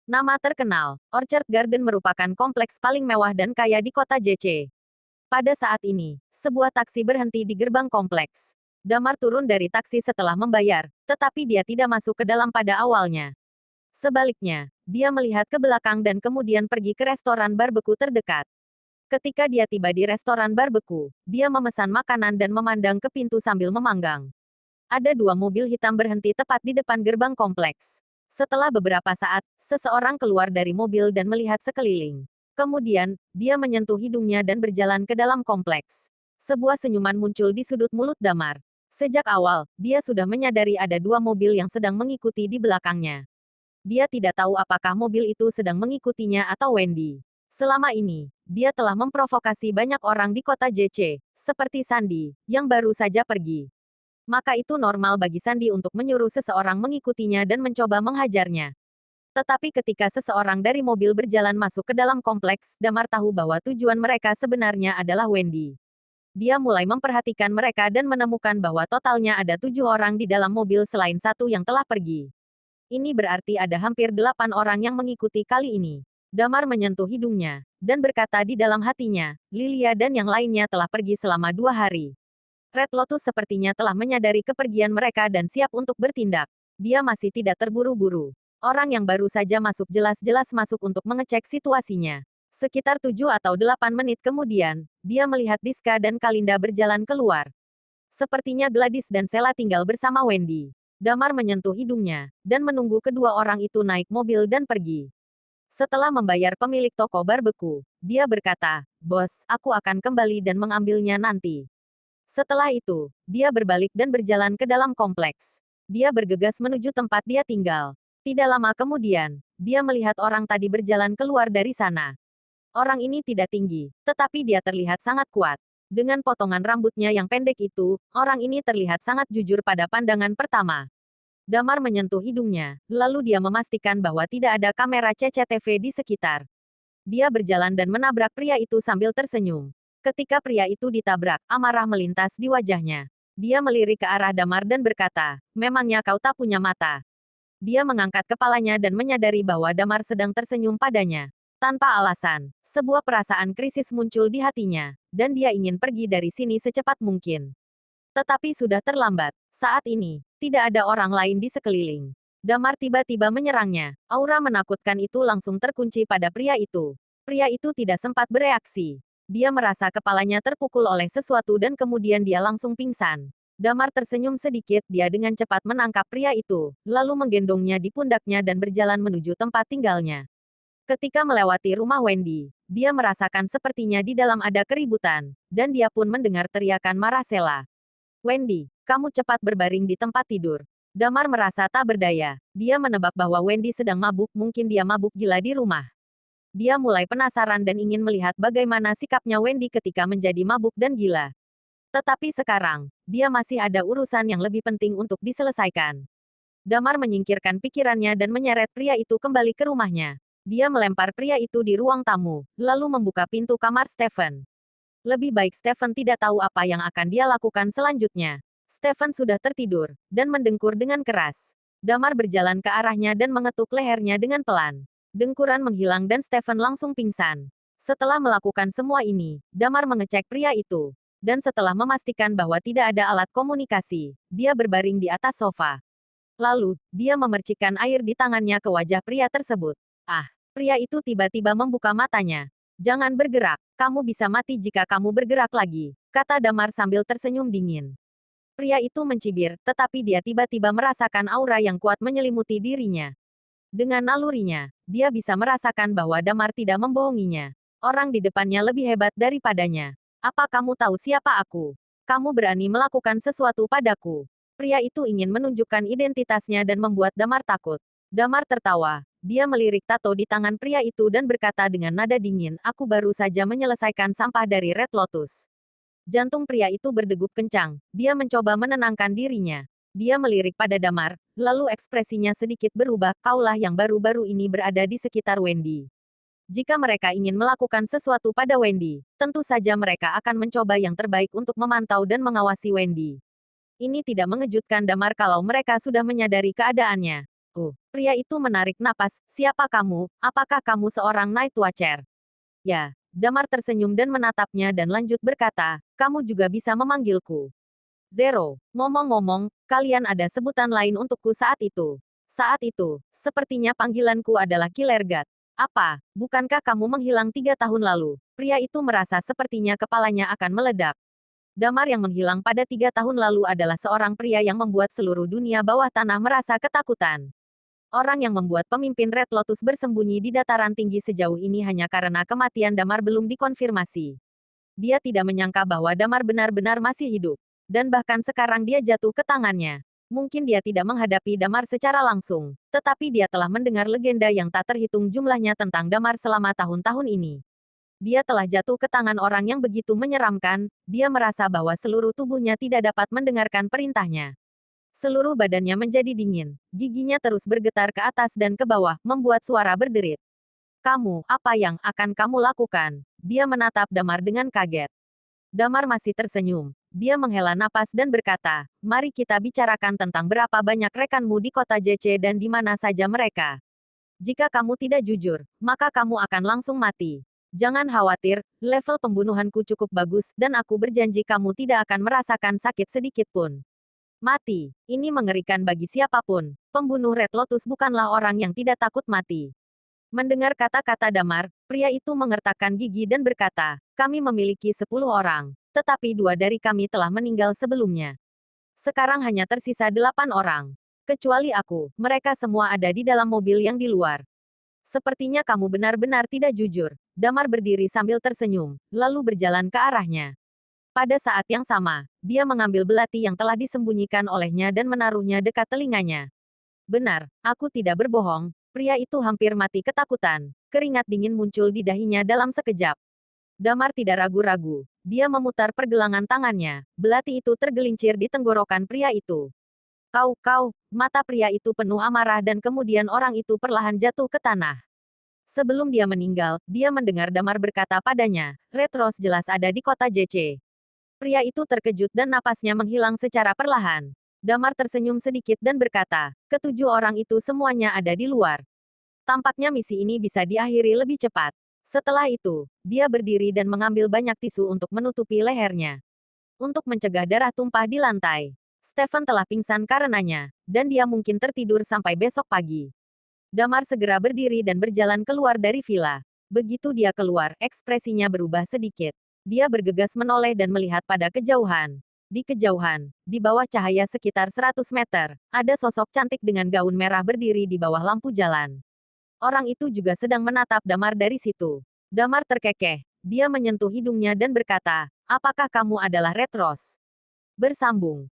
Nama terkenal, Orchard Garden merupakan kompleks paling mewah dan kaya di kota JC. Pada saat ini, sebuah taksi berhenti di gerbang kompleks. Damar turun dari taksi setelah membayar, tetapi dia tidak masuk ke dalam pada awalnya. Sebaliknya, dia melihat ke belakang dan kemudian pergi ke restoran barbeku terdekat. Ketika dia tiba di restoran barbeku, dia memesan makanan dan memandang ke pintu sambil memanggang. Ada dua mobil hitam berhenti tepat di depan gerbang kompleks. Setelah beberapa saat, seseorang keluar dari mobil dan melihat sekeliling. Kemudian, dia menyentuh hidungnya dan berjalan ke dalam kompleks. Sebuah senyuman muncul di sudut mulut Damar. Sejak awal, dia sudah menyadari ada dua mobil yang sedang mengikuti di belakangnya. Dia tidak tahu apakah mobil itu sedang mengikutinya atau Wendy. Selama ini, dia telah memprovokasi banyak orang di kota JC, seperti Sandy, yang baru saja pergi. Maka itu normal bagi Sandy untuk menyuruh seseorang mengikutinya dan mencoba menghajarnya. Tetapi ketika seseorang dari mobil berjalan masuk ke dalam kompleks, Damar tahu bahwa tujuan mereka sebenarnya adalah Wendy. Dia mulai memperhatikan mereka dan menemukan bahwa totalnya ada 7 orang di dalam mobil selain satu yang telah pergi. Ini berarti ada hampir 8 orang yang mengikuti kali ini. Damar menyentuh hidungnya, dan berkata di dalam hatinya, Lilia dan yang lainnya telah pergi selama 2 hari. Red Lotus sepertinya telah menyadari kepergian mereka dan siap untuk bertindak. Dia masih tidak terburu-buru. Orang yang baru saja masuk jelas-jelas masuk untuk mengecek situasinya. Sekitar 7 atau 8 menit kemudian, dia melihat Diska dan Kalinda berjalan keluar. Sepertinya Gladys dan Sela tinggal bersama Wendy. Damar menyentuh hidungnya, dan menunggu kedua orang itu naik mobil dan pergi. Setelah membayar pemilik toko barbeku, dia berkata, "Bos, aku akan kembali dan mengambilnya nanti." Setelah itu, dia berbalik dan berjalan ke dalam kompleks. Dia bergegas menuju tempat dia tinggal. Tidak lama kemudian, dia melihat orang tadi berjalan keluar dari sana. Orang ini tidak tinggi, tetapi dia terlihat sangat kuat. Dengan potongan rambutnya yang pendek itu, orang ini terlihat sangat jujur pada pandangan pertama. Damar menyentuh hidungnya, lalu dia memastikan bahwa tidak ada kamera CCTV di sekitar. Dia berjalan dan menabrak pria itu sambil tersenyum. Ketika pria itu ditabrak, amarah melintas di wajahnya. Dia melirik ke arah Damar dan berkata, "Memangnya kau tak punya mata?" Dia mengangkat kepalanya dan menyadari bahwa Damar sedang tersenyum padanya. Tanpa alasan, sebuah perasaan krisis muncul di hatinya, dan dia ingin pergi dari sini secepat mungkin. Tetapi sudah terlambat. Saat ini, tidak ada orang lain di sekeliling. Damar tiba-tiba menyerangnya. Aura menakutkan itu langsung terkunci pada pria itu. Pria itu tidak sempat bereaksi. Dia merasa kepalanya terpukul oleh sesuatu dan kemudian dia langsung pingsan. Damar tersenyum sedikit, dia dengan cepat menangkap pria itu, lalu menggendongnya di pundaknya dan berjalan menuju tempat tinggalnya. Ketika melewati rumah Wendy, dia merasakan sepertinya di dalam ada keributan, dan dia pun mendengar teriakan marah Sela. "Wendy, kamu cepat berbaring di tempat tidur." Damar merasa tak berdaya. Dia menebak bahwa Wendy sedang mabuk, mungkin dia mabuk gila di rumah. Dia mulai penasaran dan ingin melihat bagaimana sikapnya Wendy ketika menjadi mabuk dan gila. Tetapi sekarang, dia masih ada urusan yang lebih penting untuk diselesaikan. Damar menyingkirkan pikirannya dan menyeret pria itu kembali ke rumahnya. Dia melempar pria itu di ruang tamu, lalu membuka pintu kamar Stephen. Lebih baik Stephen tidak tahu apa yang akan dia lakukan selanjutnya. Stephen sudah tertidur, dan mendengkur dengan keras. Damar berjalan ke arahnya dan mengetuk lehernya dengan pelan. Dengkuran menghilang dan Stephen langsung pingsan. Setelah melakukan semua ini, Damar mengecek pria itu. Dan setelah memastikan bahwa tidak ada alat komunikasi, dia berbaring di atas sofa. Lalu, dia memercikkan air di tangannya ke wajah pria tersebut. Ah, pria itu tiba-tiba membuka matanya. "Jangan bergerak, kamu bisa mati jika kamu bergerak lagi," kata Damar sambil tersenyum dingin. Pria itu mencibir, tetapi dia tiba-tiba merasakan aura yang kuat menyelimuti dirinya. Dengan nalurinya, dia bisa merasakan bahwa Damar tidak membohonginya. Orang di depannya lebih hebat daripadanya. "Apa kamu tahu siapa aku? Kamu berani melakukan sesuatu padaku?" Pria itu ingin menunjukkan identitasnya dan membuat Damar takut. Damar tertawa. Dia melirik tato di tangan pria itu dan berkata dengan nada dingin, "Aku baru saja menyelesaikan sampah dari Red Lotus." Jantung pria itu berdegup kencang. Dia mencoba menenangkan dirinya. Dia melirik pada Damar, lalu ekspresinya sedikit berubah. "Kaulah yang baru-baru ini berada di sekitar Wendy. Jika mereka ingin melakukan sesuatu pada Wendy, tentu saja mereka akan mencoba yang terbaik untuk memantau dan mengawasi Wendy." Ini tidak mengejutkan Damar kalau mereka sudah menyadari keadaannya. Pria itu menarik napas. Siapa kamu? Apakah kamu seorang Night Watcher? Ya. Damar tersenyum dan menatapnya dan lanjut berkata, kamu juga bisa memanggilku Zero. Ngomong-ngomong, kalian ada sebutan lain untukku saat itu. Saat itu, sepertinya panggilanku adalah Killer God. Apa? Bukankah kamu menghilang 3 tahun lalu? Pria itu merasa sepertinya kepalanya akan meledak. Damar yang menghilang pada 3 tahun lalu adalah seorang pria yang membuat seluruh dunia bawah tanah merasa ketakutan. Orang yang membuat pemimpin Red Lotus bersembunyi di dataran tinggi sejauh ini hanya karena kematian Damar belum dikonfirmasi. Dia tidak menyangka bahwa Damar benar-benar masih hidup. Dan bahkan sekarang dia jatuh ke tangannya. Mungkin dia tidak menghadapi Damar secara langsung, tetapi dia telah mendengar legenda yang tak terhitung jumlahnya tentang Damar selama tahun-tahun ini. Dia telah jatuh ke tangan orang yang begitu menyeramkan, dia merasa bahwa seluruh tubuhnya tidak dapat mendengarkan perintahnya. Seluruh badannya menjadi dingin, giginya terus bergetar ke atas dan ke bawah, membuat suara berderit. Kamu, apa yang akan kamu lakukan? Dia menatap Damar dengan kaget. Damar masih tersenyum. Dia menghela napas dan berkata, mari kita bicarakan tentang berapa banyak rekanmu di kota JC dan di mana saja mereka. Jika kamu tidak jujur, maka kamu akan langsung mati. Jangan khawatir, level pembunuhanku cukup bagus dan aku berjanji kamu tidak akan merasakan sakit sedikit pun. Mati, ini mengerikan bagi siapapun. Pembunuh Red Lotus bukanlah orang yang tidak takut mati. Mendengar kata-kata Damar, pria itu mengertakkan gigi dan berkata, kami memiliki 10 orang, tetapi 2 dari kami telah meninggal sebelumnya. Sekarang hanya tersisa 8 orang. Kecuali aku, mereka semua ada di dalam mobil yang di luar. Sepertinya kamu benar-benar tidak jujur. Damar berdiri sambil tersenyum, lalu berjalan ke arahnya. Pada saat yang sama, dia mengambil belati yang telah disembunyikan olehnya dan menaruhnya dekat telinganya. Benar, aku tidak berbohong. Pria itu hampir mati ketakutan. Keringat dingin muncul di dahinya dalam sekejap. Damar tidak ragu-ragu. Dia memutar pergelangan tangannya. Belati itu tergelincir di tenggorokan pria itu. Kau, mata pria itu penuh amarah dan kemudian orang itu perlahan jatuh ke tanah. Sebelum dia meninggal, dia mendengar Damar berkata padanya, Red Rose jelas ada di kota JC. Pria itu terkejut dan napasnya menghilang secara perlahan. Damar tersenyum sedikit dan berkata, ketujuh orang itu semuanya ada di luar. Tampaknya misi ini bisa diakhiri lebih cepat. Setelah itu, dia berdiri dan mengambil banyak tisu untuk menutupi lehernya. Untuk mencegah darah tumpah di lantai. Stephen telah pingsan karenanya, dan dia mungkin tertidur sampai besok pagi. Damar segera berdiri dan berjalan keluar dari villa. Begitu dia keluar, ekspresinya berubah sedikit. Dia bergegas menoleh dan melihat pada kejauhan. Di kejauhan, di bawah cahaya sekitar 100 meter, ada sosok cantik dengan gaun merah berdiri di bawah lampu jalan. Orang itu juga sedang menatap Damar dari situ. Damar terkekeh. Dia menyentuh hidungnya dan berkata, apakah kamu adalah Red Rose? Bersambung.